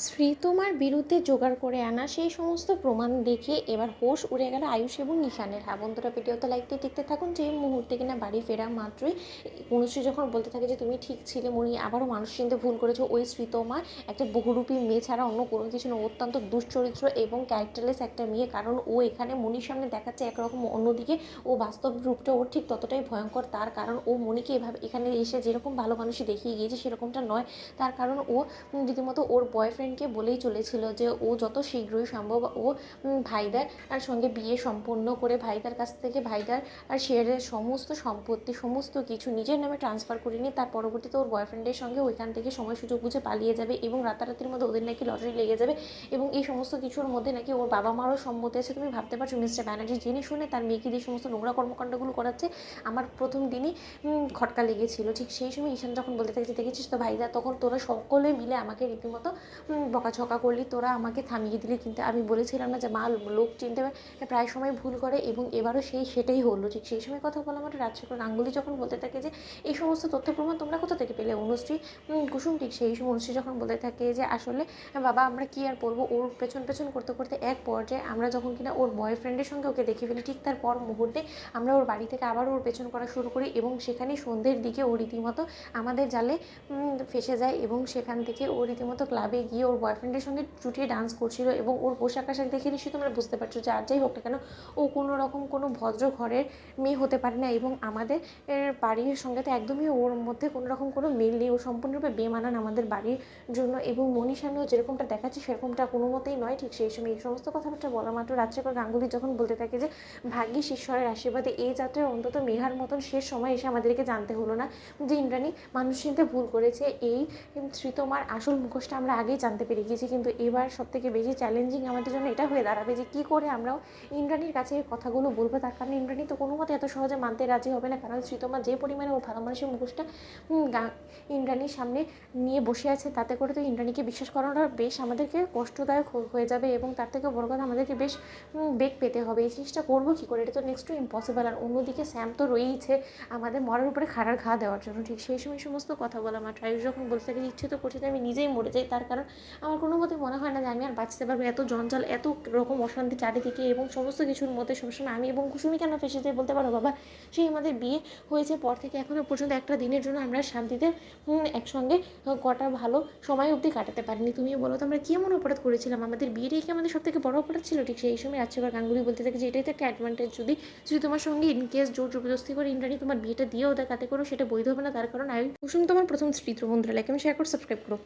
শ্রীতমার বিরুদ্ধে জোগাড় করে আনা সেই সমস্ত প্রমাণ দেখে এবার হোশ উড়ে গেল আয়ুষ এবং নিশানের। হ্যাঁ বন্ধুরা, ভিডিওতে লাইক দিয়ে দেখতে থাকুন। যে মুহূর্তে কিনা বাড়ি ফেরা মাত্রই অনুশ্রী যখন বলতে থাকে যে তুমি ঠিক ছিলে মনি, আবারও মানুষ চিনতে ভুল করেছো, ওই শ্রীতমা একটা বহুরূপী মেয়ে ছাড়া অন্য কোনো কিছু না, অত্যন্ত দুশ্চরিত্র এবং ক্যারেক্টারলেস একটা মেয়ে। কারণ ও এখানে মনির সামনে দেখাচ্ছে একরকম, অন্যদিকে ও বাস্তব রূপটা ওর ঠিক ততটাই ভয়ঙ্কর। তার কারণ ও মনিকে এভাবে এখানে এসে যেরকম ভালো মানুষই দেখিয়ে গিয়েছে সেরকমটা নয়। তার কারণ ও রীতিমতো ওর বয়ফ্রেন্ডকে বলেই চলেছিল যে ও যত শীঘ্রই সম্ভব ও ভাইদার আর সঙ্গে বিয়ে সম্পন্ন করে ভাইদার কাছ থেকে ভাইদার আর শেয়ারের সমস্ত সম্পত্তি সমস্ত কিছু নিজের নামে ট্রান্সফার করে নিয়ে তার পরবর্তীতে ওর বয়ফ্রেন্ডের সঙ্গে ওইখান থেকে সময় সুযোগ বুঝে পালিয়ে যাবে এবং রাতারাতির মধ্যে ওদের নাকি লটারি লেগে যাবে এবং এই সমস্ত কিছুর মধ্যে নাকি ওর বাবা মারও সম্মতি আছে। তুমি ভাবতে পারছো মিস্টার ব্যানার্জি জেনে শুনে তার মেয়েকে দিয়ে সমস্ত নোংরা কর্মকাণ্ডগুলো করাচ্ছে। আমার প্রথম দিনই খটকা লেগেছিল। ঠিক সেই সময় ঈশান যখন বলতে থাকে যে দেখেছিস তো ভাইদা, তখন তোরা সকলে মিলে আমাকে রীতিমতো বকাঝকা করলি, তোরা আমাকে থামিয়ে দিলি। কিন্তু আমি বলেছিলাম না যে মা লোক চিনতে প্রায় সময় ভুল করে, এবং এবারও সেটাই হলো। ঠিক সেই সময় কথা বলা মাত্র রাজশেখর গাঙ্গুলি যখন বলতে থাকে যে এই সমস্ত তথ্য প্রমাণ তোমরা কোথা থেকে পেলে অনুশ্রী কুসুম। ঠিক সেই সময় অনুশ্রী যখন বলতে থাকে যে আসলে বাবা আমরা কি আর বলবো, ওর পেছন পেছন করতে করতে এক পর্যায়ে আমরা যখন কিনা ওর বয়ফ্রেন্ডের সঙ্গে ওকে দেখে ফেলি, ঠিক তার পর মুহূর্তে আমরা ওর বাড়ি থেকে আবার ওর পেছন করা শুরু করি এবং সেখানে সন্ধ্যের দিকে ও রীতিমতো আমাদের জালে ফেসে যায় এবং সেখান থেকে ও রীতিমতো ক্লাবে গিয়ে ওর বয়ফ্রেন্ডের সঙ্গে চুটিয়ে ডান্স করছিল এবং ওর পোশাক আশাক দেখে নিশ্চয়ই তোমরা বুঝতে পারছো যে আর যাই হোক না কেন ও কোনো রকম কোনো ভদ্র ঘরের মেয়ে হতে পারে না এবং আমাদের বাড়ির সঙ্গে তো একদমই ওর মধ্যে কোনো রকম কোনো মিল নেই। ও সম্পূর্ণরূপে বেমানান আমাদের বাড়ির জন্য এবং মনীর সামনেও যেরকমটা দেখাচ্ছে সেরকমটা কোনো মতেই নয়। ঠিক সেই সময় এই সমস্ত কথাবার্তা বলা মাত্র রাজশেখর গাঙ্গুলি যখন বলতে থাকে যে ভাগ্যিস ঈশ্বরের আশীর্বাদে এই যাত্রায় অন্তত মেঘার মতন শেষ সময় এসে আমাদেরকে জানতে হলো না যে ইন্দ্রাণী মানুষ চিনতে ভুল করেছে। এই শ্রীতমার আসল মুখোশটা আমরা আগেই জানতে পেরে গিয়েছি, কিন্তু এবার সবথেকে বেশি চ্যালেঞ্জিং আমাদের জন্য এটা হয়ে দাঁড়াবে যে কী করে আমরাও ইন্দ্রাণীর কাছে এই কথাগুলো বলবো। তার কারণ ইন্দ্রাণী তো কোনো মতে এত সহজে মানতে রাজি হবে না, কারণ শ্রীতমা যে পরিমাণে ওর ভালো মানুষের মুখোশটা ইন্দ্রাণীর সামনে নিয়ে বসে আছে, তাতে করে তো ইন্দ্রাণীকে বিশ্বাস করানোটা বেশ আমাদেরকে কষ্টদায়ক হয়ে যাবে এবং তার থেকে বড় কথা আমাদেরকে বেশ বেগ পেতে হবে। এই জিনিসটা করবো কী করে, এটা তো নেক্সট টু ইম্পসিবল। আর অন্যদিকে স্যাম তো রয়েইছে আমাদের মরার উপরে খাড়ার ঘা দেওয়ার জন্য। ঠিক সেই সময় সমস্ত কথা বলা মাত্র আয়ুষ যখন বলতে থাকে ইচ্ছে তো করছে যে আমি নিজেই মরে যাই, তার কারণ আমার কোনো মতে মনে হয় না যে আমি আর বাঁচতে পারবো। এত জঞ্জাল, এত রকম অশান্তি চারিদিকে এবং সমস্ত কিছুর মধ্যে সবসময় আমি এবং কুসুমি কেন ফেসে যাই বলতে পারো বাবা। সেই আমাদের বিয়ে হয়েছে পর থেকে এখনও পর্যন্ত একটা দিনের জন্য আমরা শান্তিতে একসঙ্গে কটা ভালো সময় অবধি কাটাতে পারিনি। তুমিও বলো তো আমরা কি এমন অপরাধ করেছিলাম, আমাদের বিয়েটাই কি আমাদের সব থেকে বড় অপরাধ ছিল। ঠিক সেই সময় রাজশেখর গাঙ্গুলি বলতে থাকে যে এটাই তো একটা অ্যাডভান্টেজ, যদি তোমার সঙ্গে ইনকেস জোর জবরদস্তি করে ইন্দ্রাণী তোমার বিয়েটা দিয়েও দেয় তাতে করো সেটা বৈধ হবে না। তার কারণ কুসুম তোমার প্রথম স্ত্রী। তো বন্ধুরা লাইক এবং শেয়ার করে সাবস্ক্রাইব করো।